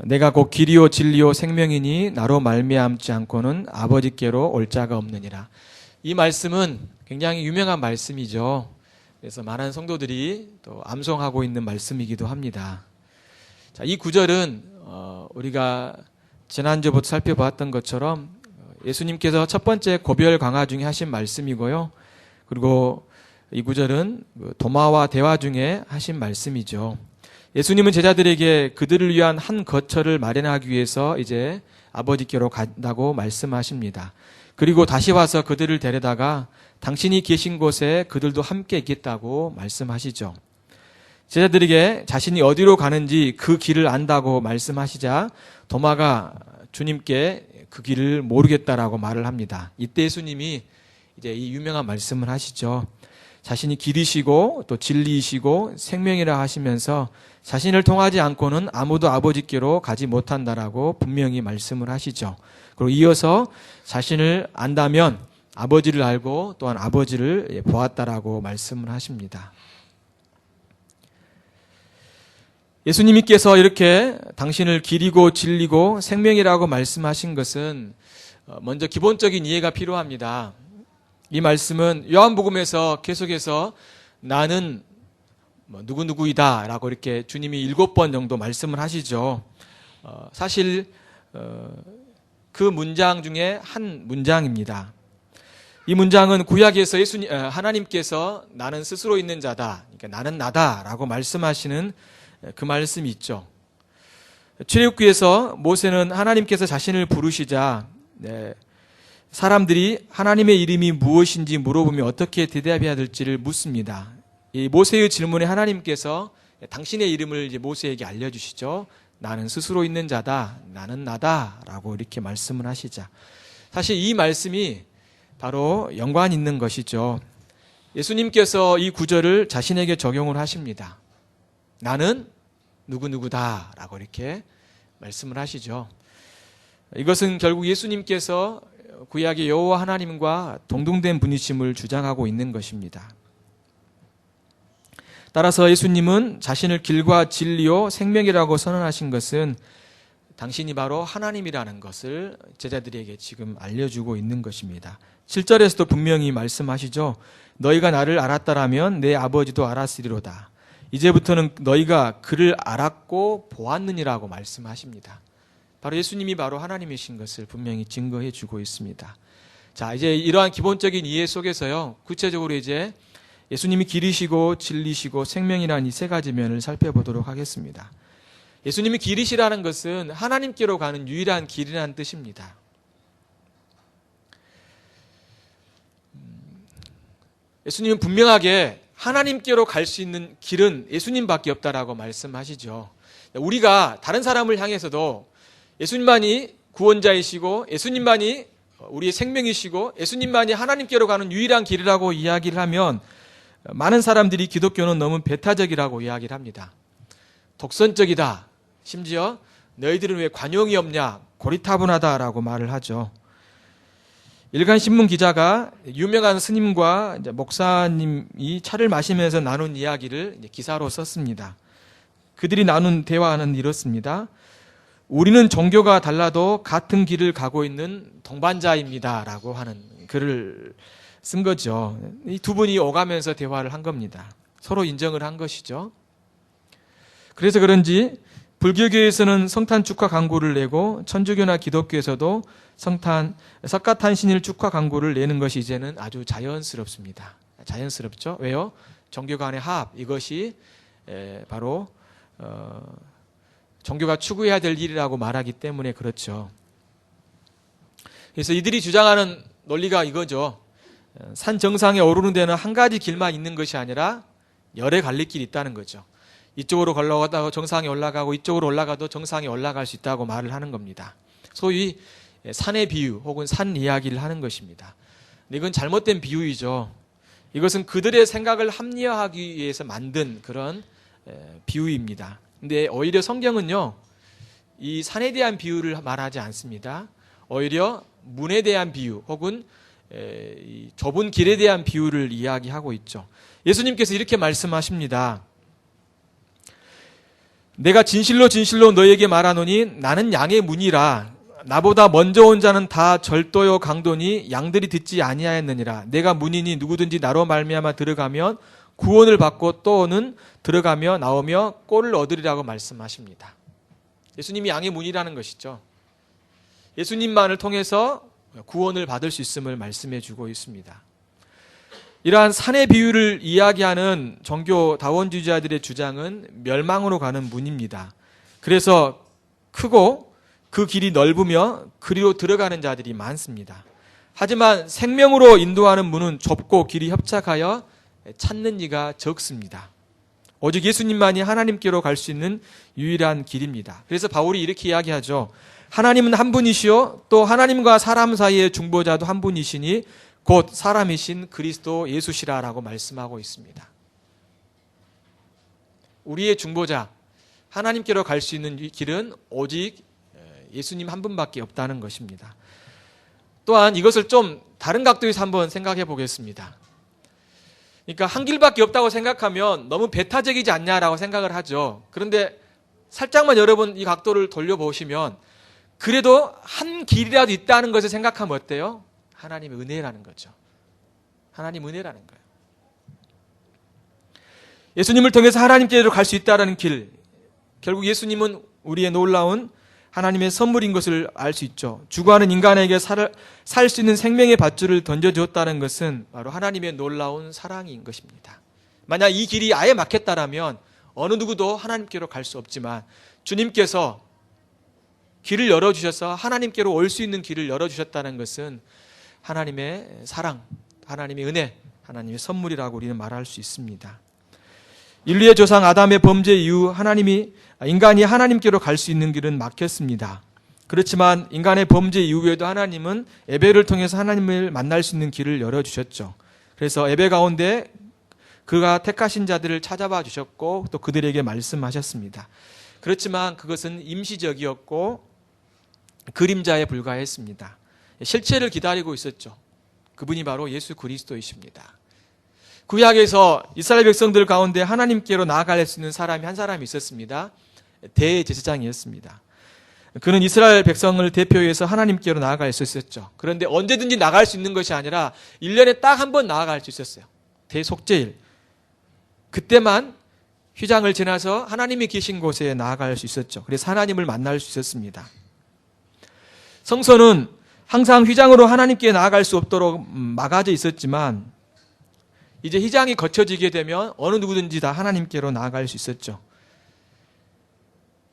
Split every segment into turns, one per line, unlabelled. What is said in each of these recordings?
내가 곧 길이요 진리요 생명이니 나로 말미암지 않고는 아버지께로 올 자가 없느니라. 이 말씀은 굉장히 유명한 말씀이죠. 그래서 많은 성도들이 또 암송하고 있는 말씀이기도 합니다. 자, 이 구절은 우리가 지난주부터 살펴봤던 것처럼 예수님께서 첫 번째 고별 강화 중에 하신 말씀이고요. 그리고 이 구절은 도마와 대화 중에 하신 말씀이죠. 예수님은 제자들에게 그들을 위한 한 거처를 마련하기 위해서 이제 아버지께로 간다고 말씀하십니다. 그리고 다시 와서 그들을 데려다가 당신이 계신 곳에 그들도 함께 있겠다고 말씀하시죠. 제자들에게 자신이 어디로 가는지 그 길을 안다고 말씀하시자 도마가 주님께 그 길을 모르겠다라고 말을 합니다. 이때 예수님이 이제 이 유명한 말씀을 하시죠. 자신이 길이시고 또 진리이시고 생명이라 하시면서 자신을 통하지 않고는 아무도 아버지께로 가지 못한다라고 분명히 말씀을 하시죠. 그리고 이어서 자신을 안다면 아버지를 알고 또한 아버지를 보았다라고 말씀을 하십니다. 예수님께서 이렇게 당신을 길이고 진리고 생명이라고 말씀하신 것은 먼저 기본적인 이해가 필요합니다. 이 말씀은 요한복음에서 계속해서 나는 누구누구이다 라고 이렇게 주님이 7번 정도 말씀을 하시죠. 사실 그 문장 중에 한 문장입니다. 이 문장은 구약에서 하나님께서 나는 스스로 있는 자다, 그러니까 나는 나다라고 말씀하시는 그 말씀이 있죠. 출애굽기에서 모세는 하나님께서 자신을 부르시자 사람들이 하나님의 이름이 무엇인지 물어보면 어떻게 대답해야 될지를 묻습니다. 이 모세의 질문에 하나님께서 당신의 이름을 이제 모세에게 알려주시죠. 나는 스스로 있는 자다, 나는 나다라고 이렇게 말씀을 하시자. 사실 이 말씀이 바로 연관 있는 것이죠. 예수님께서 이 구절을 자신에게 적용을 하십니다. 나는 누구누구다라고 이렇게 말씀을 하시죠. 이것은 결국 예수님께서 구약의 여호와 하나님과 동등된 분이심을 주장하고 있는 것입니다. 따라서 예수님은 자신을 길과 진리요 생명이라고 선언하신 것은 당신이 바로 하나님이라는 것을 제자들에게 지금 알려주고 있는 것입니다. 7절에서도 분명히 말씀하시죠. 너희가 나를 알았다라면 내 아버지도 알았으리로다. 이제부터는 너희가 그를 알았고 보았느니라고 말씀하십니다. 바로 예수님이 바로 하나님이신 것을 분명히 증거해 주고 있습니다. 자, 이제 이러한 기본적인 이해 속에서요, 구체적으로 이제 예수님이 길이시고 진리시고 생명이라는 이 세 가지 면을 살펴보도록 하겠습니다. 예수님이 길이시라는 것은 하나님께로 가는 유일한 길이라는 뜻입니다. 예수님은 분명하게 하나님께로 갈 수 있는 길은 예수님밖에 없다라고 말씀하시죠. 우리가 다른 사람을 향해서도 예수님만이 구원자이시고 예수님만이 우리의 생명이시고 예수님만이 하나님께로 가는 유일한 길이라고 이야기를 하면 많은 사람들이 기독교는 너무 배타적이라고 이야기를 합니다. 독선적이다. 심지어 너희들은 왜 관용이 없냐? 고리타분하다라고 말을 하죠. 일간신문 기자가 유명한 스님과 목사님이 차를 마시면서 나눈 이야기를 기사로 썼습니다. 그들이 나눈 대화는 이렇습니다. 우리는 종교가 달라도 같은 길을 가고 있는 동반자입니다 라고 하는 글을 쓴 거죠. 이 두 분이 오가면서 대화를 한 겁니다. 서로 인정을 한 것이죠. 그래서 그런지 불교계에서는 성탄 축하 광고를 내고 천주교나 기독교에서도 석가탄신일 축하 광고를 내는 것이 이제는 아주 자연스럽습니다. 자연스럽죠. 왜요? 종교 간의 합, 이것이 바로 종교가 추구해야 될 일이라고 말하기 때문에 그렇죠. 그래서 이들이 주장하는 논리가 이거죠. 산 정상에 오르는 데는 한 가지 길만 있는 것이 아니라 열의 갈림길이 있다는 거죠. 이쪽으로 올라가다가 정상에 올라가고 이쪽으로 올라가도 정상에 올라갈 수 있다고 말을 하는 겁니다. 소위 산의 비유 혹은 산 이야기를 하는 것입니다. 이건 잘못된 비유이죠. 이것은 그들의 생각을 합리화하기 위해서 만든 그런 비유입니다. 근데 오히려 성경은요, 이 산에 대한 비유를 말하지 않습니다. 오히려 문에 대한 비유 혹은 이 좁은 길에 대한 비유를 이야기하고 있죠. 예수님께서 이렇게 말씀하십니다. 내가 진실로 진실로 너에게 말하노니 나는 양의 문이라. 나보다 먼저 온 자는 다 절도요 강도니 양들이 듣지 아니하였느니라. 내가 문이니 누구든지 나로 말미암아 들어가면 구원을 받고 또는 들어가며 나오며 꼴을 얻으리라고 말씀하십니다. 예수님이 양의 문이라는 것이죠. 예수님만을 통해서 구원을 받을 수 있음을 말씀해 주고 있습니다. 이러한 산의 비유를 이야기하는 종교 다원주의자들의 주장은 멸망으로 가는 문입니다. 그래서 크고 그 길이 넓으며 그리로 들어가는 자들이 많습니다. 하지만 생명으로 인도하는 문은 좁고 길이 협착하여 찾는 이가 적습니다. 오직 예수님만이 하나님께로 갈 수 있는 유일한 길입니다. 그래서 바울이 이렇게 이야기하죠. 하나님은 한 분이시요 또 하나님과 사람 사이의 중보자도 한 분이시니 곧 사람이신 그리스도 예수시라라고 말씀하고 있습니다. 우리의 중보자, 하나님께로 갈 수 있는 길은 오직 예수님 한 분밖에 없다는 것입니다. 또한 이것을 좀 다른 각도에서 한번 생각해 보겠습니다. 그러니까 한 길밖에 없다고 생각하면 너무 배타적이지 않냐라고 생각을 하죠. 그런데 살짝만 여러분 이 각도를 돌려보시면 그래도 한 길이라도 있다는 것을 생각하면 어때요? 하나님의 은혜라는 거죠. 하나님 은혜라는 거예요. 예수님을 통해서 하나님께로 갈 수 있다는 길, 결국 예수님은 우리의 놀라운 하나님의 선물인 것을 알 수 있죠. 죽어가는 인간에게 살 수 있는 생명의 밧줄을 던져주었다는 것은 바로 하나님의 놀라운 사랑인 것입니다. 만약 이 길이 아예 막혔다라면 어느 누구도 하나님께로 갈 수 없지만 주님께서 길을 열어주셔서 하나님께로 올 수 있는 길을 열어주셨다는 것은 하나님의 사랑, 하나님의 은혜, 하나님의 선물이라고 우리는 말할 수 있습니다. 인류의 조상 아담의 범죄 이후 인간이 하나님께로 갈 수 있는 길은 막혔습니다. 그렇지만 인간의 범죄 이후에도 하나님은 에베를 통해서 하나님을 만날 수 있는 길을 열어주셨죠. 그래서 에베 가운데 그가 택하신 자들을 찾아봐 주셨고 또 그들에게 말씀하셨습니다. 그렇지만 그것은 임시적이었고 그림자에 불과했습니다. 실체를 기다리고 있었죠. 그분이 바로 예수 그리스도이십니다. 구약에서 이스라엘 백성들 가운데 하나님께로 나아갈 수 있는 사람이 한 사람이 있었습니다. 대제사장이었습니다. 그는 이스라엘 백성을 대표해서 하나님께로 나아갈 수 있었죠. 그런데 언제든지 나갈 수 있는 것이 아니라 1년에 딱 한 번 나아갈 수 있었어요. 대속죄일. 그때만 휘장을 지나서 하나님이 계신 곳에 나아갈 수 있었죠. 그래서 하나님을 만날 수 있었습니다. 성서는 항상 휘장으로 하나님께 나아갈 수 없도록 막아져 있었지만 이제 휘장이 거쳐지게 되면 어느 누구든지 다 하나님께로 나아갈 수 있었죠.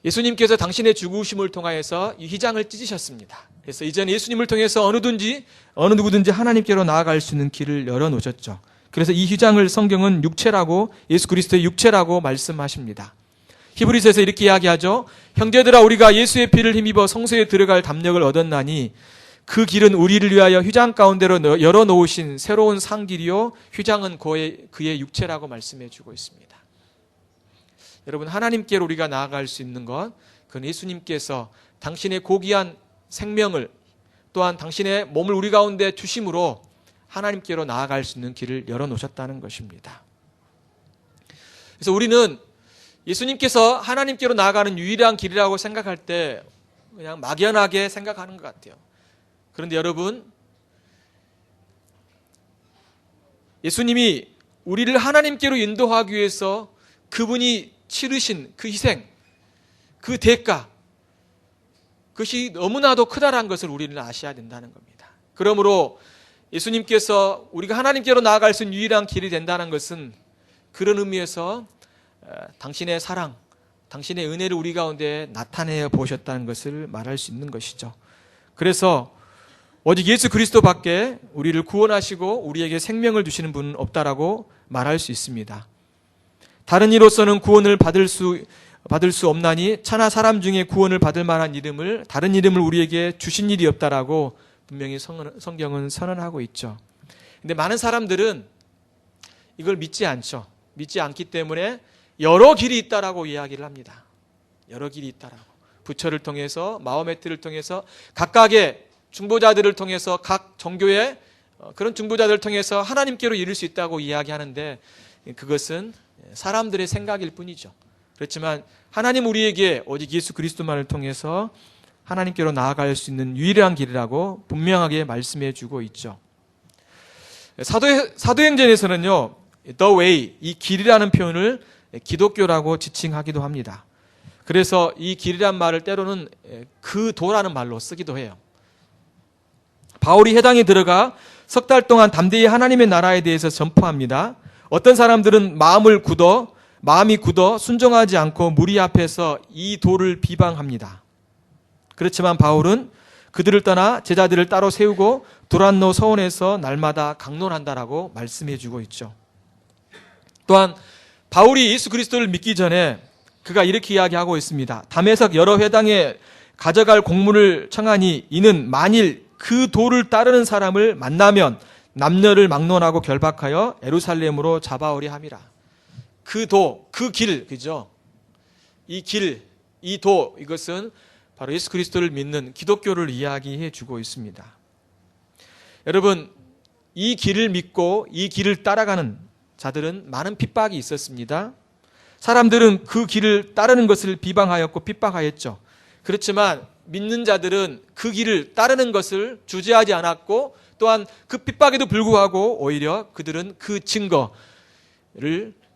예수님께서 당신의 죽으심을 통하여서 이 휘장을 찢으셨습니다. 그래서 이제는 예수님을 통해서 어느 누구든지 하나님께로 나아갈 수 있는 길을 열어놓으셨죠. 그래서 이 휘장을 성경은 육체라고, 예수 그리스도의 육체라고 말씀하십니다. 히브리서에서 이렇게 이야기하죠. 형제들아, 우리가 예수의 피를 힘입어 성소에 들어갈 담력을 얻었나니 그 길은 우리를 위하여 휘장 가운데로 열어놓으신 새로운 상길이요 휘장은 그의 육체라고 말씀해 주고 있습니다. 여러분, 하나님께로 우리가 나아갈 수 있는 것, 그건 예수님께서 당신의 고귀한 생명을 또한 당신의 몸을 우리 가운데 주심으로 하나님께로 나아갈 수 있는 길을 열어놓으셨다는 것입니다. 그래서 우리는 예수님께서 하나님께로 나아가는 유일한 길이라고 생각할 때 그냥 막연하게 생각하는 것 같아요. 그런데 여러분, 예수님이 우리를 하나님께로 인도하기 위해서 그분이 치르신 그 희생, 그 대가, 그것이 너무나도 크다라는 것을 우리는 아셔야 된다는 겁니다. 그러므로 예수님께서 우리가 하나님께로 나아갈 수 있는 유일한 길이 된다는 것은 그런 의미에서 당신의 사랑, 당신의 은혜를 우리 가운데 나타내어 보셨다는 것을 말할 수 있는 것이죠. 그래서 오직 예수 그리스도밖에 우리를 구원하시고 우리에게 생명을 주시는 분은 없다라고 말할 수 있습니다. 다른 이로서는 구원을 받을 수 없나니 차나 사람 중에 구원을 받을 만한 다른 이름을 우리에게 주신 일이 없다라고 분명히 성경은 선언하고 있죠. 근데 많은 사람들은 이걸 믿지 않죠. 믿지 않기 때문에 여러 길이 있다라고 이야기를 합니다. 여러 길이 있다라고. 부처를 통해서, 마호메트를 통해서, 각각의 중보자들을 통해서, 각 종교의 그런 중보자들을 통해서 하나님께로 이룰 수 있다고 이야기하는데 그것은 사람들의 생각일 뿐이죠. 그렇지만 하나님 우리에게 오직 예수 그리스도만을 통해서 하나님께로 나아갈 수 있는 유일한 길이라고 분명하게 말씀해 주고 있죠. 사도행전에서는요, the way, 이 길이라는 표현을 기독교라고 지칭하기도 합니다. 그래서 이 길이란 말을 때로는 그 도라는 말로 쓰기도 해요. 바울이 회당에 들어가 석 달 동안 담대히 하나님의 나라에 대해서 전파합니다. 어떤 사람들은 마음이 굳어 순종하지 않고 무리 앞에서 이 도를 비방합니다. 그렇지만 바울은 그들을 떠나 제자들을 따로 세우고 두란노 서원에서 날마다 강론한다라고 말씀해 주고 있죠. 또한 바울이 예수 그리스도를 믿기 전에 그가 이렇게 이야기하고 있습니다. 담에석 여러 회당에 가져갈 공문을 청하니 이는 만일 그 도를 따르는 사람을 만나면 남녀를 막론하고 결박하여 예루살렘으로 잡아오려 함이라. 그 도, 그 길, 그죠? 이 길, 이 도, 이것은 바로 예수 그리스도를 믿는 기독교를 이야기해 주고 있습니다. 여러분, 이 길을 믿고 이 길을 따라가는 자들은 많은 핍박이 있었습니다. 사람들은 그 길을 따르는 것을 비방하였고 핍박하였죠. 그렇지만 믿는 자들은 그 길을 따르는 것을 주저하지 않았고 또한 그 핍박에도 불구하고 오히려 그들은 그 증거를,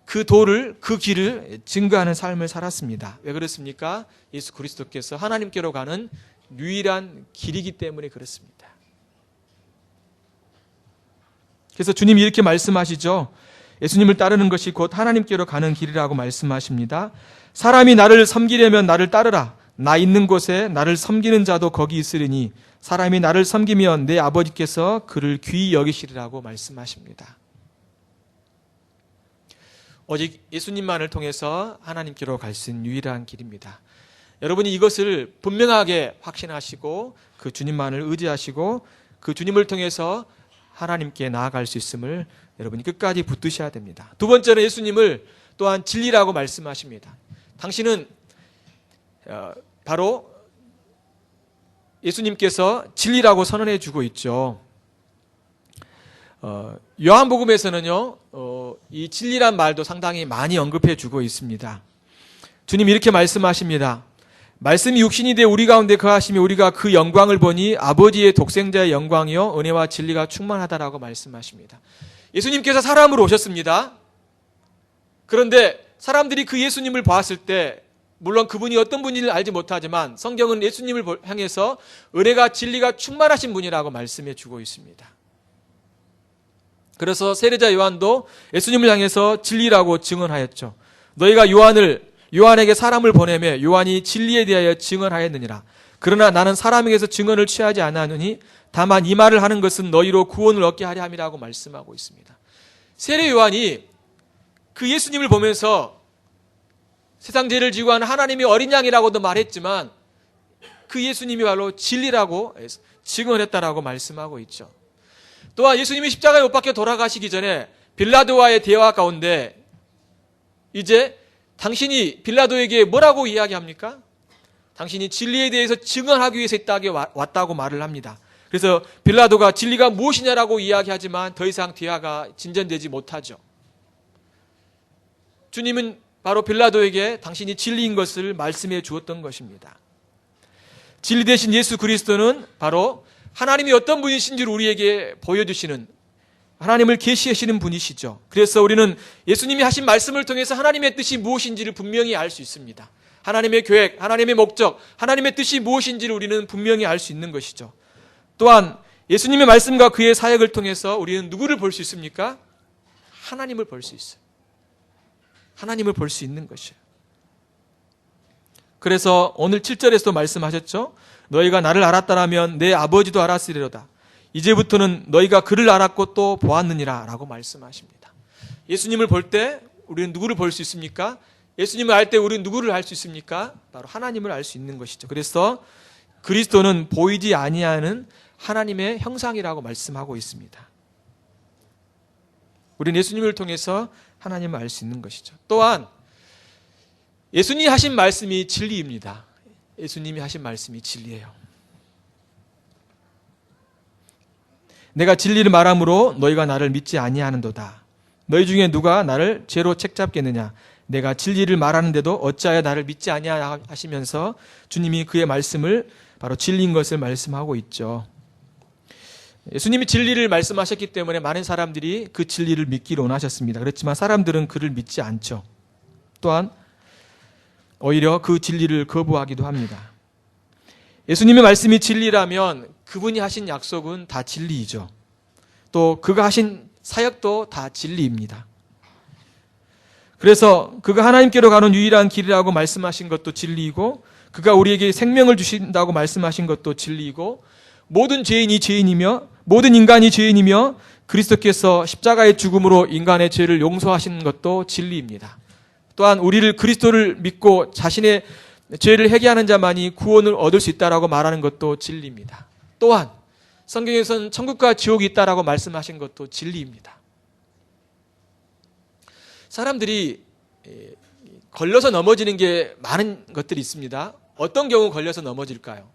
그 도를, 그 길을 증거하는 삶을 살았습니다. 왜 그렇습니까? 예수 그리스도께서 하나님께로 가는 유일한 길이기 때문에 그렇습니다. 그래서 주님이 이렇게 말씀하시죠. 예수님을 따르는 것이 곧 하나님께로 가는 길이라고 말씀하십니다. 사람이 나를 섬기려면 나를 따르라. 나 있는 곳에 나를 섬기는 자도 거기 있으리니 사람이 나를 섬기면 내 아버지께서 그를 귀히 여기시리라고 말씀하십니다. 오직 예수님만을 통해서 하나님께로 갈 수 있는 유일한 길입니다. 여러분이 이것을 분명하게 확신하시고 그 주님만을 의지하시고 그 주님을 통해서 하나님께 나아갈 수 있음을 여러분이 끝까지 붙드셔야 됩니다. 두 번째는 예수님을 또한 진리라고 말씀하십니다. 당신은 바로 예수님께서 진리라고 선언해 주고 있죠. 요한복음에서는요, 이 진리란 말도 상당히 많이 언급해 주고 있습니다. 주님 이렇게 말씀하십니다. 말씀이 육신이 되어 우리 가운데 거하시며 우리가 그 영광을 보니 아버지의 독생자의 영광이요 은혜와 진리가 충만하다라고 말씀하십니다. 예수님께서 사람으로 오셨습니다. 그런데 사람들이 그 예수님을 보았을 때 물론 그분이 어떤 분인지를 알지 못하지만 성경은 예수님을 향해서 은혜가 진리가 충만하신 분이라고 말씀해 주고 있습니다. 그래서 세례자 요한도 예수님을 향해서 진리라고 증언하였죠. 너희가 요한에게 사람을 보내며 요한이 진리에 대하여 증언하였느니라. 그러나 나는 사람에게서 증언을 취하지 않았느니 다만 이 말을 하는 것은 너희로 구원을 얻게 하려 함이라고 말씀하고 있습니다. 세례 요한이 그 예수님을 보면서 세상 죄를 지고 하는 하나님의 어린 양이라고도 말했지만 그 예수님이 바로 진리라고 증언했다라고 말씀하고 있죠. 또한 예수님이 십자가에 못 박혀 돌아가시기 전에 빌라도와의 대화 가운데 이제 당신이 빌라도에게 뭐라고 이야기합니까? 당신이 진리에 대해서 증언하기 위해서 이 땅에 왔다고 말을 합니다. 그래서 빌라도가 진리가 무엇이냐라고 이야기하지만 더 이상 대화가 진전되지 못하죠. 주님은 바로 빌라도에게 당신이 진리인 것을 말씀해 주었던 것입니다. 진리 대신 예수 그리스도는 바로 하나님이 어떤 분이신지를 우리에게 보여주시는 하나님을 계시하시는 분이시죠. 그래서 우리는 예수님이 하신 말씀을 통해서 하나님의 뜻이 무엇인지를 분명히 알 수 있습니다. 하나님의 계획, 하나님의 목적, 하나님의 뜻이 무엇인지를 우리는 분명히 알 수 있는 것이죠. 또한 예수님의 말씀과 그의 사역을 통해서 우리는 누구를 볼 수 있습니까? 하나님을 볼 수 있어요. 하나님을 볼 수 있는 것이에요. 그래서 오늘 7절에서도 말씀하셨죠. 너희가 나를 알았다라면 내 아버지도 알았으리로다. 이제부터는 너희가 그를 알았고 또 보았느니라 라고 말씀하십니다. 예수님을 볼 때 우리는 누구를 볼 수 있습니까? 예수님을 알 때 우리는 누구를 알 수 있습니까? 바로 하나님을 알 수 있는 것이죠. 그래서 그리스도는 보이지 아니하는 하나님의 형상이라고 말씀하고 있습니다. 우리는 예수님을 통해서 하나님을 알 수 있는 것이죠. 또한 예수님이 하신 말씀이 진리입니다. 예수님이 하신 말씀이 진리예요. 내가 진리를 말함으로 너희가 나를 믿지 아니하는도다. 너희 중에 누가 나를 죄로 책잡겠느냐? 내가 진리를 말하는데도 어찌하여 나를 믿지 아니하냐 하시면서 주님이 그의 말씀을 바로 진리인 것을 말씀하고 있죠. 예수님이 진리를 말씀하셨기 때문에 많은 사람들이 그 진리를 믿기를 원하셨습니다. 그렇지만 사람들은 그를 믿지 않죠. 또한 오히려 그 진리를 거부하기도 합니다. 예수님의 말씀이 진리라면 그분이 하신 약속은 다 진리이죠. 또 그가 하신 사역도 다 진리입니다. 그래서 그가 하나님께로 가는 유일한 길이라고 말씀하신 것도 진리이고, 그가 우리에게 생명을 주신다고 말씀하신 것도 진리이고, 모든 죄인이 죄인이며 모든 인간이 죄인이며 그리스도께서 십자가의 죽음으로 인간의 죄를 용서하신 것도 진리입니다. 또한 우리를 그리스도를 믿고 자신의 죄를 회개하는 자만이 구원을 얻을 수 있다라고 말하는 것도 진리입니다. 또한 성경에서는 천국과 지옥이 있다라고 말씀하신 것도 진리입니다. 사람들이 걸려서 넘어지는 게 많은 것들이 있습니다. 어떤 경우 걸려서 넘어질까요?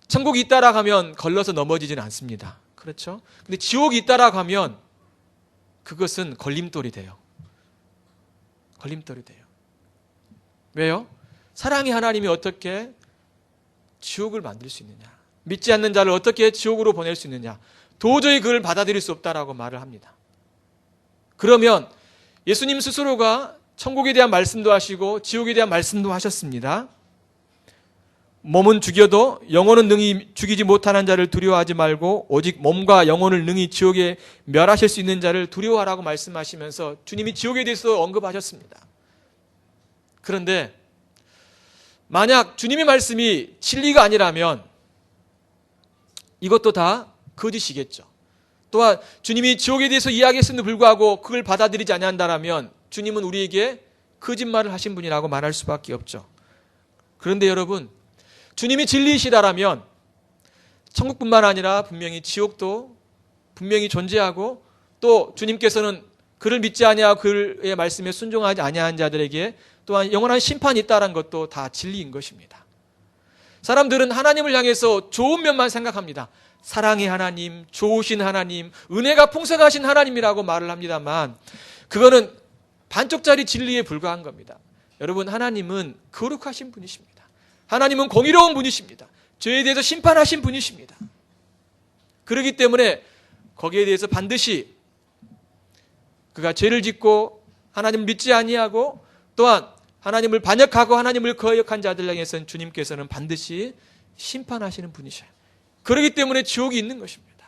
천국이 있다라고 하면 걸려서 넘어지지는 않습니다. 그렇죠? 근데 지옥이 있다라고 하면 그것은 걸림돌이 돼요. 걸림돌이 돼요. 왜요? 사랑의 하나님이 어떻게 지옥을 만들 수 있느냐? 믿지 않는 자를 어떻게 지옥으로 보낼 수 있느냐? 도저히 그걸 받아들일 수 없다라고 말을 합니다. 그러면 예수님 스스로가 천국에 대한 말씀도 하시고 지옥에 대한 말씀도 하셨습니다. 몸은 죽여도 영혼은 능히 죽이지 못하는 자를 두려워하지 말고 오직 몸과 영혼을 능히 지옥에 멸하실 수 있는 자를 두려워하라고 말씀하시면서 주님이 지옥에 대해서 언급하셨습니다. 그런데 만약 주님의 말씀이 진리가 아니라면 이것도 다 거짓이겠죠. 또한 주님이 지옥에 대해서 이야기했음에도 불구하고 그걸 받아들이지 아니한다면 주님은 우리에게 거짓말을 하신 분이라고 말할 수밖에 없죠. 그런데 여러분, 주님이 진리이시다라면 천국뿐만 아니라 분명히 지옥도 분명히 존재하고, 또 주님께서는 그를 믿지 아니하고 그의 말씀에 순종하지 아니한 자들에게 또한 영원한 심판이 있다는 것도 다 진리인 것입니다. 사람들은 하나님을 향해서 좋은 면만 생각합니다. 사랑의 하나님, 좋으신 하나님, 은혜가 풍성하신 하나님이라고 말을 합니다만 그거는 반쪽짜리 진리에 불과한 겁니다. 여러분, 하나님은 거룩하신 분이십니다. 하나님은 공의로운 분이십니다. 죄에 대해서 심판하신 분이십니다. 그렇기 때문에 거기에 대해서 반드시 그가 죄를 짓고 하나님을 믿지 아니하고 또한 하나님을 반역하고 하나님을 거역한 자들 향해서는 주님께서는 반드시 심판하시는 분이셔요. 그렇기 때문에 지옥이 있는 것입니다.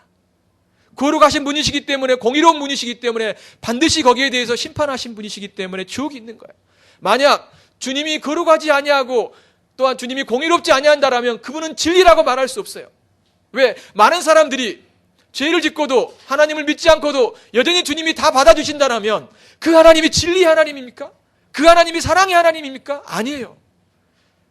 거룩하신 분이시기 때문에, 공의로운 분이시기 때문에 반드시 거기에 대해서 심판하신 분이시기 때문에 지옥이 있는 거예요. 만약 주님이 거룩하지 아니하고 또한 주님이 공의롭지 아니한다라면 그분은 진리라고 말할 수 없어요. 왜? 많은 사람들이 죄를 짓고도 하나님을 믿지 않고도 여전히 주님이 다 받아주신다라면 그 하나님이 진리 하나님입니까? 그 하나님이 사랑의 하나님입니까? 아니에요.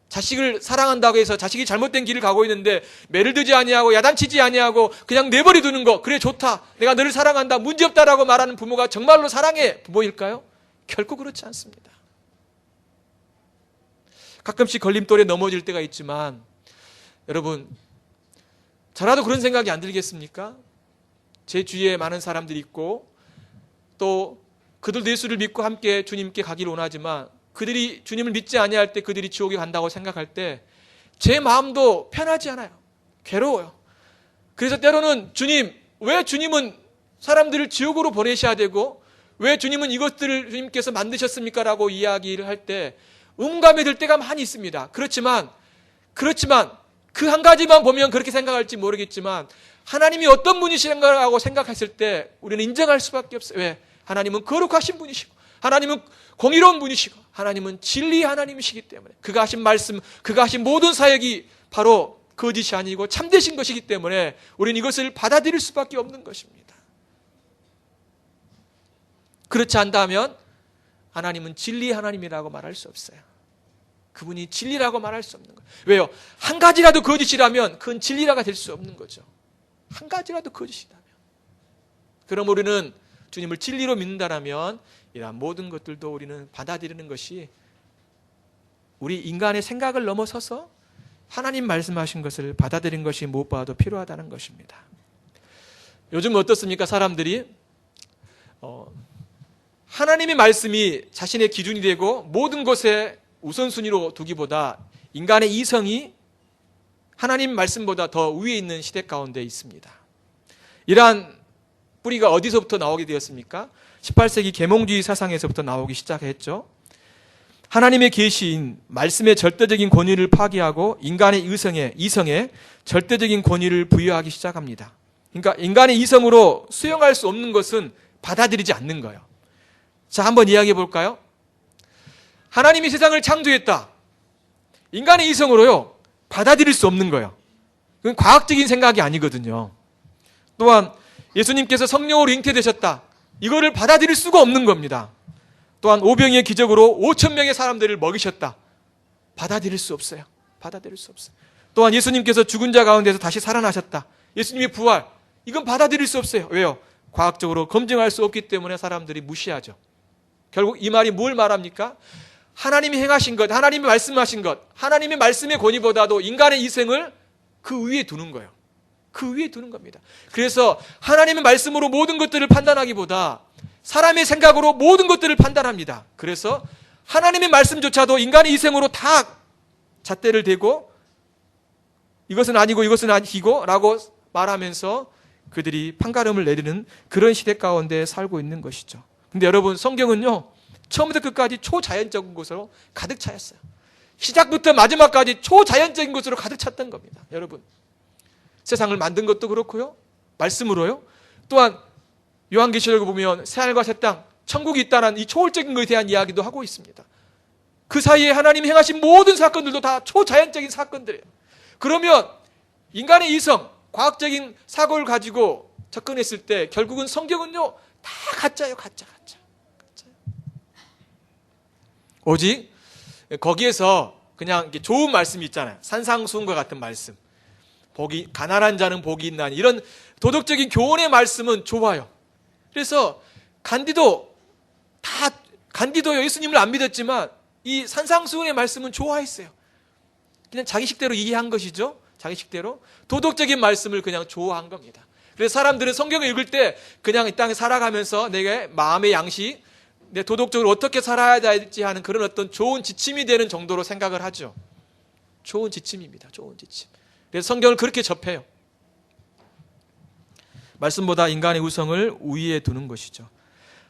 자식을 사랑한다고 해서 자식이 잘못된 길을 가고 있는데 매를 들지 아니하고 야단치지 아니하고 그냥 내버려 두는 거, 그래 좋다, 내가 너를 사랑한다, 문제없다라고 말하는 부모가 정말로 사랑의 부모일까요? 결코 그렇지 않습니다. 가끔씩 걸림돌에 넘어질 때가 있지만 여러분, 저라도 그런 생각이 안 들겠습니까? 제 주위에 많은 사람들이 있고 또 그들도 예수를 믿고 함께 주님께 가기를 원하지만 그들이 주님을 믿지 아니할 때 그들이 지옥에 간다고 생각할 때 제 마음도 편하지 않아요. 괴로워요. 그래서 때로는 주님, 왜 주님은 사람들을 지옥으로 보내셔야 되고 왜 주님은 이것들을 주님께서 만드셨습니까? 라고 이야기를 할 때 음감이 들 때가 많이 있습니다. 그렇지만 그 한 가지만 보면 그렇게 생각할지 모르겠지만 하나님이 어떤 분이신가라고 생각했을 때 우리는 인정할 수밖에 없어요. 왜? 하나님은 거룩하신 분이시고 하나님은 공의로운 분이시고 하나님은 진리 하나님이시기 때문에 그가 하신 말씀, 그가 하신 모든 사역이 바로 거짓이 아니고 참되신 것이기 때문에 우리는 이것을 받아들일 수밖에 없는 것입니다. 그렇지 않다면 하나님은 진리 하나님이라고 말할 수 없어요. 그분이 진리라고 말할 수 없는 거예요. 왜요? 한 가지라도 거짓이라면 그건 진리라가 될 수 없는 거죠. 한 가지라도 거짓이라면. 그럼 우리는 주님을 진리로 믿는다라면 이러한 모든 것들도 우리는 받아들이는 것이 우리 인간의 생각을 넘어서서 하나님 말씀하신 것을 받아들이는 것이 무엇보다도 필요하다는 것입니다. 요즘 어떻습니까? 사람들이 하나님의 말씀이 자신의 기준이 되고 모든 것에 우선순위로 두기보다 인간의 이성이 하나님 말씀보다 더 위에 있는 시대 가운데 있습니다. 이러한 뿌리가 어디서부터 나오게 되었습니까? 18세기 계몽주의 사상에서부터 나오기 시작했죠. 하나님의 계시인 말씀의 절대적인 권위를 파기하고 인간의 이성에 절대적인 권위를 부여하기 시작합니다. 그러니까 인간의 이성으로 수용할 수 없는 것은 받아들이지 않는 거예요. 자, 한번 이야기해 볼까요? 하나님이 세상을 창조했다. 인간의 이성으로요, 받아들일 수 없는 거예요. 그건 과학적인 생각이 아니거든요. 또한 예수님께서 성령으로 잉태되셨다. 이거를 받아들일 수가 없는 겁니다. 또한 오병이의 기적으로 5,000명의 사람들을 먹이셨다. 받아들일 수 없어요. 받아들일 수 없어요. 또한 예수님께서 죽은 자 가운데서 다시 살아나셨다. 예수님의 부활. 이건 받아들일 수 없어요. 왜요? 과학적으로 검증할 수 없기 때문에 사람들이 무시하죠. 결국 이 말이 뭘 말합니까? 하나님이 행하신 것, 하나님이 말씀하신 것, 하나님의 말씀의 권위보다도 인간의 이성을 그 위에 두는 거예요. 그 위에 두는 겁니다. 그래서 하나님의 말씀으로 모든 것들을 판단하기보다 사람의 생각으로 모든 것들을 판단합니다. 그래서 하나님의 말씀조차도 인간의 이성으로 다 잣대를 대고 이것은 아니고 이것은 아니고 라고 말하면서 그들이 판가름을 내리는 그런 시대 가운데 살고 있는 것이죠. 근데 여러분, 성경은요, 처음부터 끝까지 초자연적인 것으로 가득 차였어요. 시작부터 마지막까지 초자연적인 것으로 가득 찼던 겁니다. 여러분, 세상을 만든 것도 그렇고요, 말씀으로요. 또한 요한계시록을 보면 새하늘과 새 땅, 천국이 있다는 이 초월적인 것에 대한 이야기도 하고 있습니다. 그 사이에 하나님이 행하신 모든 사건들도 다 초자연적인 사건들이에요. 그러면 인간의 이성, 과학적인 사고를 가지고 접근했을 때 결국은 성경은요, 다 가짜예요. 가짜. 오직 거기에서 그냥 이렇게 좋은 말씀이 있잖아요. 산상수훈과 같은 말씀. 가난한 자는 복이 있나니, 이런 도덕적인 교훈의 말씀은 좋아요. 그래서 간디도요, 예수님을 안 믿었지만 이 산상수훈의 말씀은 좋아했어요. 그냥 자기식대로 이해한 것이죠. 자기식대로 도덕적인 말씀을 그냥 좋아한 겁니다. 그래서 사람들은 성경을 읽을 때 그냥 이 땅에 살아가면서 내게 마음의 양식, 내 도덕적으로 어떻게 살아야 될지 하는 그런 어떤 좋은 지침이 되는 정도로 생각을 하죠. 좋은 지침입니다. 좋은 지침. 그래서 성경을 그렇게 접해요. 말씀보다 인간의 우성을 우위에 두는 것이죠.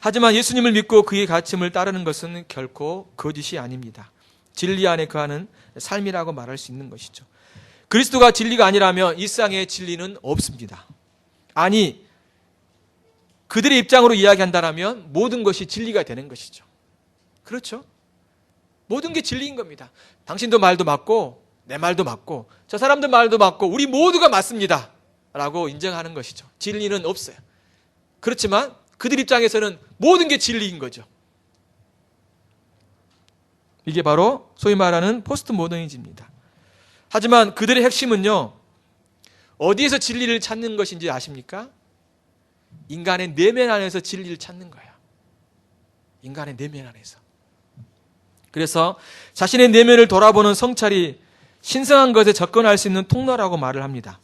하지만 예수님을 믿고 그의 가르침을 따르는 것은 결코 거짓이 아닙니다. 진리 안에 거하는 삶이라고 말할 수 있는 것이죠. 그리스도가 진리가 아니라면 이 세상에 진리는 없습니다. 아니, 그들의 입장으로 이야기한다면 모든 것이 진리가 되는 것이죠. 그렇죠? 모든 게 진리인 겁니다. 당신도 말도 맞고 내 말도 맞고 저 사람들 말도 맞고 우리 모두가 맞습니다 라고 인정하는 것이죠. 진리는 없어요. 그렇지만 그들 입장에서는 모든 게 진리인 거죠. 이게 바로 소위 말하는 포스트 모더니즘입니다. 하지만 그들의 핵심은요, 어디에서 진리를 찾는 것인지 아십니까? 인간의 내면 안에서 진리를 찾는 거예요. 인간의 내면 안에서. 그래서 자신의 내면을 돌아보는 성찰이 신성한 것에 접근할 수 있는 통로라고 말을 합니다.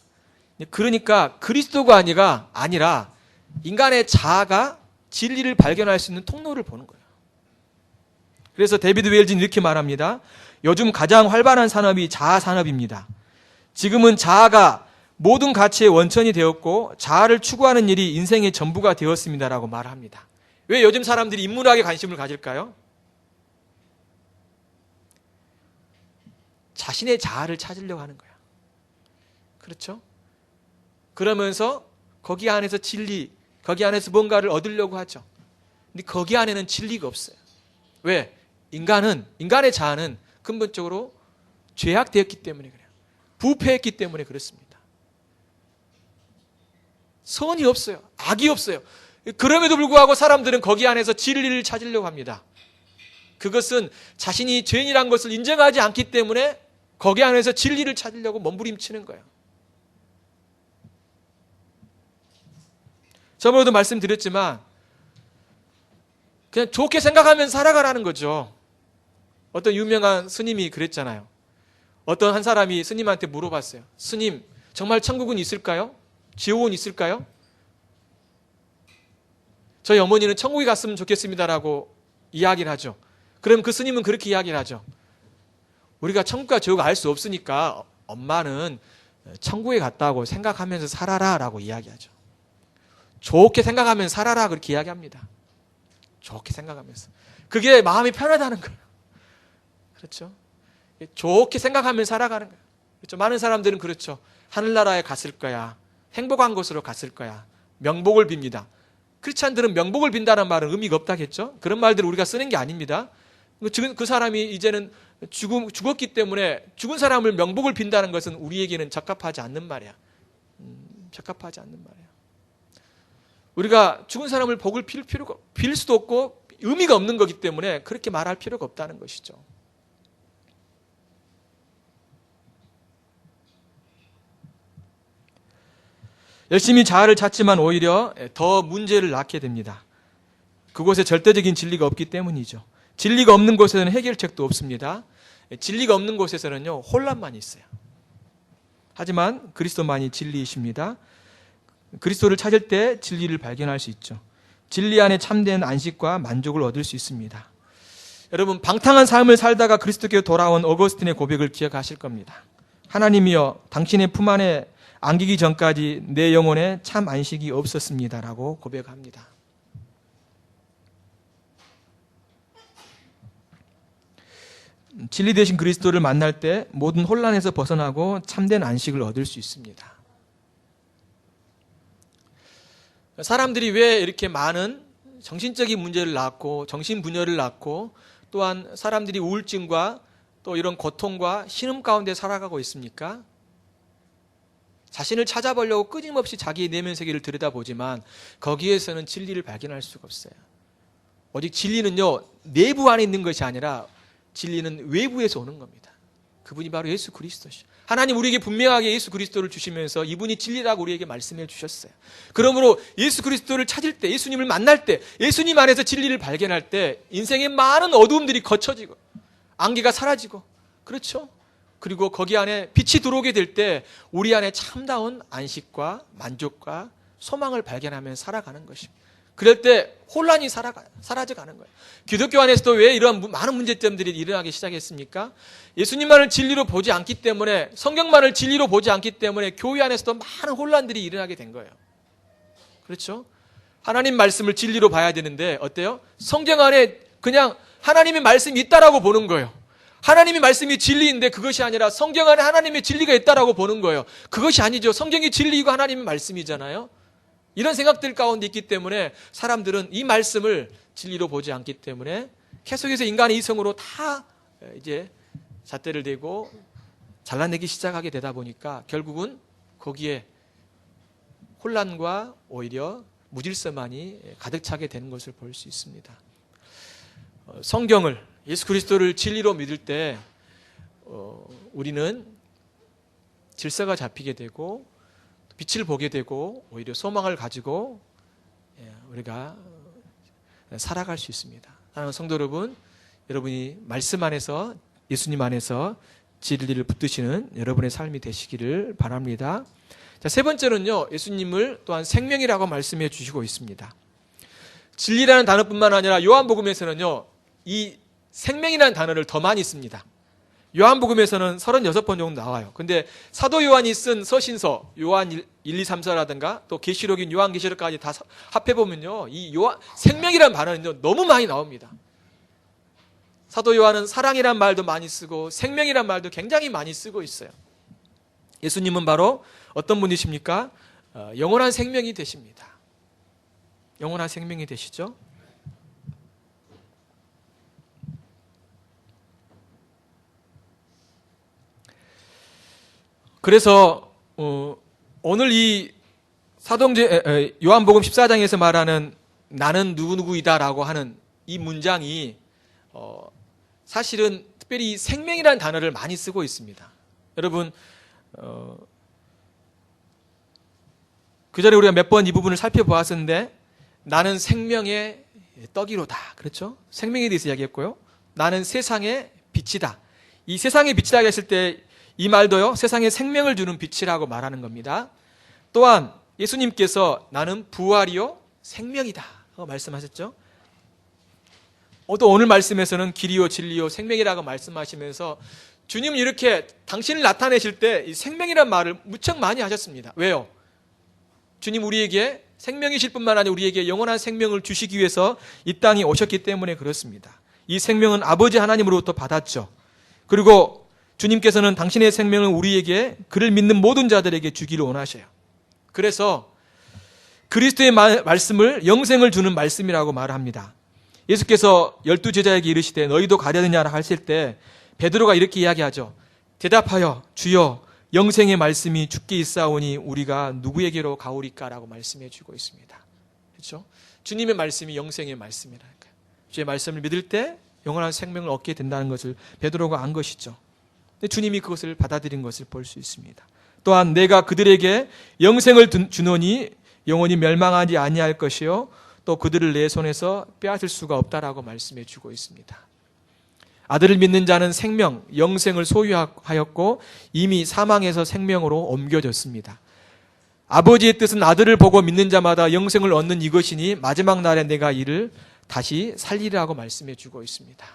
그러니까 그리스도가 아니라 인간의 자아가 진리를 발견할 수 있는 통로를 보는 거예요. 그래서 데비드 웰즈는 이렇게 말합니다. 요즘 가장 활발한 산업이 자아 산업입니다. 지금은 자아가 모든 가치의 원천이 되었고 자아를 추구하는 일이 인생의 전부가 되었습니다라고 말합니다. 왜 요즘 사람들이 인문학에 관심을 가질까요? 자신의 자아를 찾으려고 하는 거야. 그렇죠? 그러면서 거기 안에서 진리, 거기 안에서 뭔가를 얻으려고 하죠. 근데 거기 안에는 진리가 없어요. 왜? 인간의 자아는 근본적으로 죄악되었기 때문에 그래요. 부패했기 때문에 그렇습니다. 선이 없어요. 악이 없어요. 그럼에도 불구하고 사람들은 거기 안에서 진리를 찾으려고 합니다. 그것은 자신이 죄인이란 것을 인정하지 않기 때문에 거기 안에서 진리를 찾으려고 몸부림치는 거예요. 저번에도 말씀드렸지만 그냥 좋게 생각하면 살아가라는 거죠. 어떤 유명한 스님이 그랬잖아요. 어떤 한 사람이 스님한테 물어봤어요. 스님, 정말 천국은 있을까요? 지옥은 있을까요? 저희 어머니는 천국에 갔으면 좋겠습니다라고 이야기를 하죠. 그럼 그 스님은 그렇게 이야기를 하죠. 우리가 천국과 지옥을 알 수 없으니까 엄마는 천국에 갔다고 생각하면서 살아라 라고 이야기하죠. 좋게 생각하면서 살아라 그렇게 이야기합니다. 좋게 생각하면서. 그게 마음이 편하다는 거예요. 그렇죠? 좋게 생각하면서 살아가는 거예요. 그렇죠? 많은 사람들은 그렇죠. 하늘나라에 갔을 거야. 행복한 곳으로 갔을 거야. 명복을 빕니다. 크리스찬들은 명복을 빈다는 말은 의미가 없다겠죠? 그런 말들을 우리가 쓰는 게 아닙니다. 그 사람이 이제는 죽었기 때문에 죽은 사람을 명복을 빈다는 것은 우리에게는 적합하지 않는 말이야. 적합하지 않는 말이야. 우리가 죽은 사람을 복을 빌 수도 없고 의미가 없는 거기 때문에 그렇게 말할 필요가 없다는 것이죠. 열심히 자아를 찾지만 오히려 더 문제를 낳게 됩니다. 그곳에 절대적인 진리가 없기 때문이죠. 진리가 없는 곳에서는 해결책도 없습니다. 진리가 없는 곳에서는요, 혼란만 있어요. 하지만 그리스도만이 진리이십니다. 그리스도를 찾을 때 진리를 발견할 수 있죠. 진리 안에 참된 안식과 만족을 얻을 수 있습니다. 여러분, 방탕한 삶을 살다가 그리스도께로 돌아온 어거스틴의 고백을 기억하실 겁니다. 하나님이여, 당신의 품 안에 안기기 전까지 내 영혼에 참 안식이 없었습니다라고 고백합니다. 진리 되신 그리스도를 만날 때 모든 혼란에서 벗어나고 참된 안식을 얻을 수 있습니다. 사람들이 왜 이렇게 많은 정신적인 문제를 낳고 정신분열을 낳고 또한 사람들이 우울증과 또 이런 고통과 신음 가운데 살아가고 있습니까? 자신을 찾아보려고 끊임없이 자기의 내면 세계를 들여다보지만 거기에서는 진리를 발견할 수가 없어요. 오직 진리는요, 내부 안에 있는 것이 아니라 진리는 외부에서 오는 겁니다. 그분이 바로 예수 그리스도시죠. 하나님 우리에게 분명하게 예수 그리스도를 주시면서 이분이 진리라고 우리에게 말씀해 주셨어요. 그러므로 예수 그리스도를 찾을 때, 예수님을 만날 때, 예수님 안에서 진리를 발견할 때 인생의 많은 어두움들이 거쳐지고 안개가 사라지고, 그렇죠? 그리고 거기 안에 빛이 들어오게 될 때 우리 안에 참다운 안식과 만족과 소망을 발견하면서 살아가는 것입니다. 그럴 때 혼란이 사라져가는 거예요. 기독교 안에서도 왜 이러한 많은 문제점들이 일어나기 시작했습니까? 예수님만을 진리로 보지 않기 때문에, 성경만을 진리로 보지 않기 때문에 교회 안에서도 많은 혼란들이 일어나게 된 거예요. 그렇죠? 하나님 말씀을 진리로 봐야 되는데 어때요? 성경 안에 그냥 하나님의 말씀이 있다라고 보는 거예요. 하나님의 말씀이 진리인데 그것이 아니라 성경 안에 하나님의 진리가 있다라고 보는 거예요. 그것이 아니죠. 성경이 진리이고 하나님의 말씀이잖아요. 이런 생각들 가운데 있기 때문에 사람들은 이 말씀을 진리로 보지 않기 때문에 계속해서 인간의 이성으로 다 이제 잣대를 대고 잘라내기 시작하게 되다 보니까 결국은 거기에 혼란과 오히려 무질서만이 가득 차게 되는 것을 볼 수 있습니다. 성경을, 예수 그리스도를 진리로 믿을 때 우리는 질서가 잡히게 되고 빛을 보게 되고 오히려 소망을 가지고 우리가 살아갈 수 있습니다. 사랑하는 성도 여러분, 여러분이 말씀 안에서, 예수님 안에서 진리를 붙드시는 여러분의 삶이 되시기를 바랍니다. 자, 세 번째는요, 예수님을 또한 생명이라고 말씀해 주시고 있습니다. 진리라는 단어뿐만 아니라 요한복음에서는요, 이 생명이라는 단어를 더 많이 씁니다. 요한복음에서는 36번 정도 나와요. 근데 사도 요한이 쓴 서신서, 요한 1, 2, 3, 4라든가 또 계시록인 요한계시록까지 다 합해보면요, 이 생명이라는 단어는요, 너무 많이 나옵니다. 사도 요한은 사랑이란 말도 많이 쓰고 생명이란 말도 굉장히 많이 쓰고 있어요. 예수님은 바로 어떤 분이십니까? 영원한 생명이 되십니다. 영원한 생명이 되시죠? 그래서 오늘 이 요한복음 14장에서 말하는 나는 누구누구이다라고 하는 이 문장이 사실은 특별히 생명이라는 단어를 많이 쓰고 있습니다. 여러분, 그 전에 우리가 몇 번 이 부분을 살펴보았었는데 나는 생명의 떡이로다. 그렇죠? 생명에 대해서 이야기했고요. 나는 세상의 빛이다. 이 세상의 빛이다 했을 때 이 말도요, 세상에 생명을 주는 빛이라고 말하는 겁니다. 또한 예수님께서 나는 부활이요 생명이다 하고 말씀하셨죠. 또 오늘 말씀에서는 길이요 진리요 생명이라고 말씀하시면서 주님은 이렇게 당신을 나타내실 때 이 생명이란 말을 무척 많이 하셨습니다. 왜요? 주님 우리에게 생명이실 뿐만 아니라 우리에게 영원한 생명을 주시기 위해서 이 땅에 오셨기 때문에 그렇습니다. 이 생명은 아버지 하나님으로부터 받았죠. 그리고 주님께서는 당신의 생명을 우리에게 그를 믿는 모든 자들에게 주기를 원하셔요. 그래서 그리스도의 말씀을 영생을 주는 말씀이라고 말합니다. 예수께서 12제자에게 이르시되 너희도 가려느냐 하실 때 베드로가 이렇게 이야기하죠. 대답하여 주여 영생의 말씀이 주께 있사오니 우리가 누구에게로 가오리까라고 말씀해 주고 있습니다. 그렇죠? 주님의 말씀이 영생의 말씀이라니까요. 주의 말씀을 믿을 때 영원한 생명을 얻게 된다는 것을 베드로가 안 것이죠. 근데 주님이 그것을 받아들인 것을 볼 수 있습니다. 또한 내가 그들에게 영생을 주노니 영원히 멸망하지 아니할 것이요 또 그들을 내 손에서 빼앗을 수가 없다라고 말씀해 주고 있습니다. 아들을 믿는 자는 생명, 영생을 소유하였고 이미 사망에서 생명으로 옮겨졌습니다. 아버지의 뜻은 아들을 보고 믿는 자마다 영생을 얻는 이것이니 마지막 날에 내가 이를 다시 살리리라고 말씀해 주고 있습니다.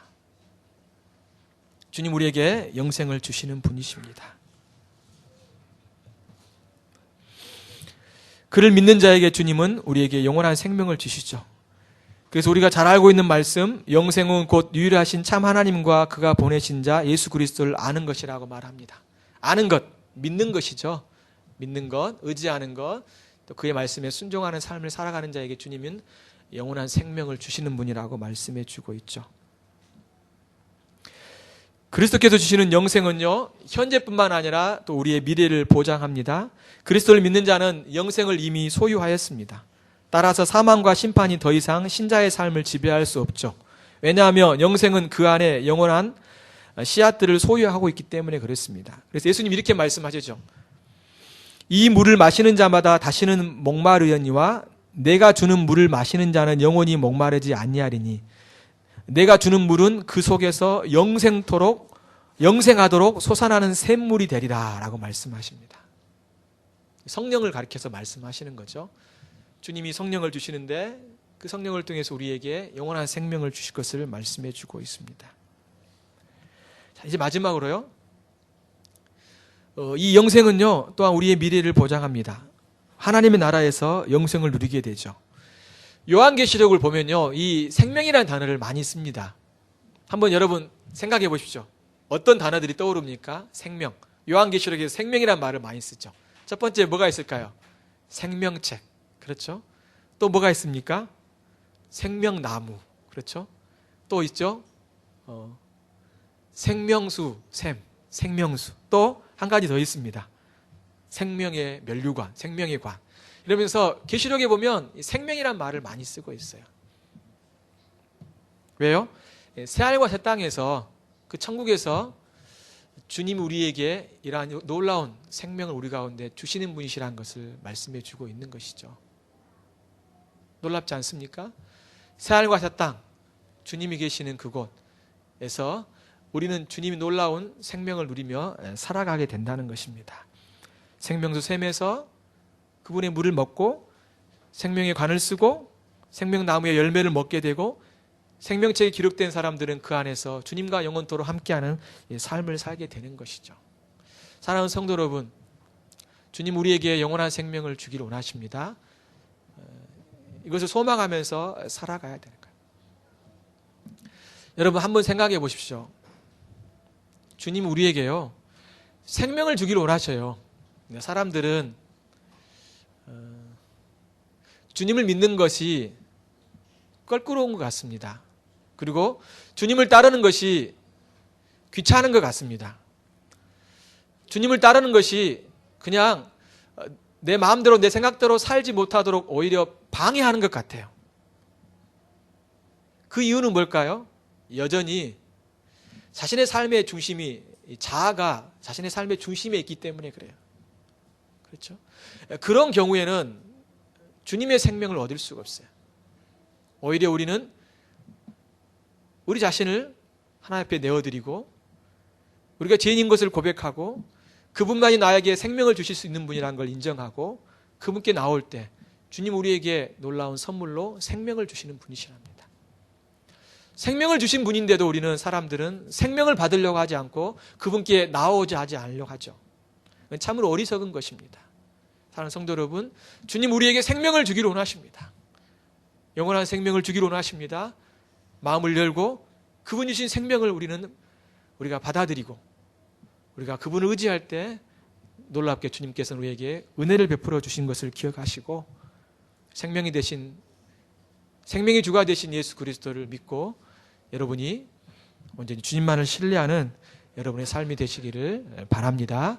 주님 우리에게 영생을 주시는 분이십니다. 그를 믿는 자에게 주님은 우리에게 영원한 생명을 주시죠. 그래서 우리가 잘 알고 있는 말씀, 영생은 곧 유일하신 참 하나님과 그가 보내신 자 예수 그리스도를 아는 것이라고 말합니다. 아는 것, 믿는 것이죠. 믿는 것, 의지하는 것, 또 그의 말씀에 순종하는 삶을 살아가는 자에게 주님은 영원한 생명을 주시는 분이라고 말씀해 주고 있죠. 그리스도께서 주시는 영생은요, 현재뿐만 아니라 또 우리의 미래를 보장합니다. 그리스도를 믿는 자는 영생을 이미 소유하였습니다. 따라서 사망과 심판이 더 이상 신자의 삶을 지배할 수 없죠. 왜냐하면 영생은 그 안에 영원한 씨앗들을 소유하고 있기 때문에 그렇습니다. 그래서 예수님 이렇게 말씀하시죠. 이 물을 마시는 자마다 다시는 목마르려니와 내가 주는 물을 마시는 자는 영원히 목마르지 아니하리니 내가 주는 물은 그 속에서 영생하도록 솟아나는 샘물이 되리라 라고 말씀하십니다. 성령을 가리켜서 말씀하시는 거죠. 주님이 성령을 주시는데 그 성령을 통해서 우리에게 영원한 생명을 주실 것을 말씀해 주고 있습니다. 자, 이제 마지막으로요. 이 영생은요, 또한 우리의 미래를 보장합니다. 하나님의 나라에서 영생을 누리게 되죠. 요한계시록을 보면요, 이 생명이라는 단어를 많이 씁니다. 한번 여러분 생각해 보십시오. 어떤 단어들이 떠오릅니까? 생명. 요한계시록에서 생명이라는 말을 많이 쓰죠. 첫 번째 뭐가 있을까요? 생명책. 그렇죠? 또 뭐가 있습니까? 생명나무. 그렇죠? 또 있죠? 생명수, 생명수. 또 한 가지 더 있습니다. 생명의 면류관, 생명의 관. 이러면서 계시록에 보면 생명이란 말을 많이 쓰고 있어요. 왜요? 새하늘과 새 땅에서 그 천국에서 주님 우리에게 이러한 놀라운 생명을 우리 가운데 주시는 분이시라는 것을 말씀해 주고 있는 것이죠. 놀랍지 않습니까? 새하늘과 새 땅, 주님이 계시는 그곳에서 우리는 주님이 놀라운 생명을 누리며 살아가게 된다는 것입니다. 생명수 샘에서 그분의 물을 먹고 생명의 관을 쓰고 생명나무의 열매를 먹게 되고 생명책에 기록된 사람들은 그 안에서 주님과 영원토록 함께하는 삶을 살게 되는 것이죠. 사랑하는 성도 여러분, 주님 우리에게 영원한 생명을 주기를 원하십니다. 이것을 소망하면서 살아가야 되는 거예요. 여러분 한번 생각해 보십시오. 주님 우리에게요 생명을 주기를 원하셔요. 사람들은 주님을 믿는 것이 껄끄러운 것 같습니다. 그리고 주님을 따르는 것이 귀찮은 것 같습니다. 주님을 따르는 것이 그냥 내 마음대로 내 생각대로 살지 못하도록 오히려 방해하는 것 같아요. 그 이유는 뭘까요? 여전히 자신의 삶의 중심이, 자아가 자신의 삶의 중심에 있기 때문에 그래요. 그렇죠? 그런 경우에는 주님의 생명을 얻을 수가 없어요. 오히려 우리는 우리 자신을 하나님 앞에 내어드리고 우리가 죄인인 것을 고백하고 그분만이 나에게 생명을 주실 수 있는 분이라는 걸 인정하고 그분께 나올 때 주님 우리에게 놀라운 선물로 생명을 주시는 분이시랍니다. 생명을 주신 분인데도 우리는 사람들은 생명을 받으려고 하지 않고 그분께 나오자 하지 않으려고 하죠. 참으로 어리석은 것입니다. 사랑하는 성도 여러분, 주님 우리에게 생명을 주기를 원하십니다. 영원한 생명을 주기를 원하십니다. 마음을 열고 그분이 주신 생명을 우리가 받아들이고 우리가 그분을 의지할 때 놀랍게 주님께서는 우리에게 은혜를 베풀어 주신 것을 기억하시고 생명이 주가 되신 예수 그리스도를 믿고 여러분이 온전히 주님만을 신뢰하는 여러분의 삶이 되시기를 바랍니다.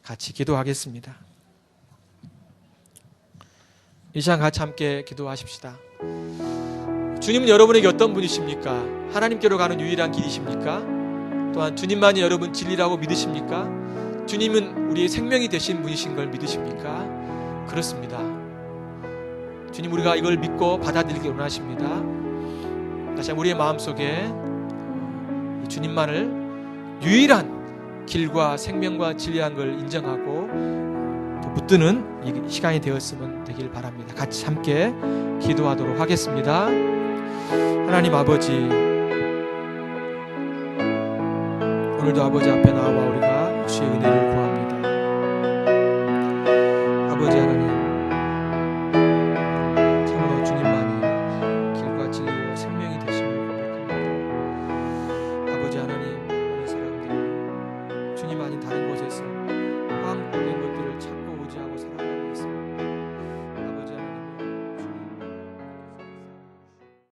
같이 기도하겠습니다. 이 시간 같이 함께 기도하십시다. 주님은 여러분에게 어떤 분이십니까? 하나님께로 가는 유일한 길이십니까? 또한 주님만이 여러분 진리라고 믿으십니까? 주님은 우리의 생명이 되신 분이신 걸 믿으십니까? 그렇습니다. 주님 우리가 이걸 믿고 받아들이기 원하십니다. 다시 한번 우리의 마음속에 주님만을 유일한 길과 생명과 진리한 걸 인정하고 또 붙드는 이 시간이 되었으면 되길 바랍니다. 같이 함께 기도하도록 하겠습니다. 하나님 아버지, 오늘도 아버지 앞에 나와 우리가 주의 은혜를 구합니다. 아버지 하나님, 참으로 주님만이 길과 진리와 생명이 되심을 고백합니다. 아버지 하나님, 많은 사람들이 주님 아닌 다른 곳에서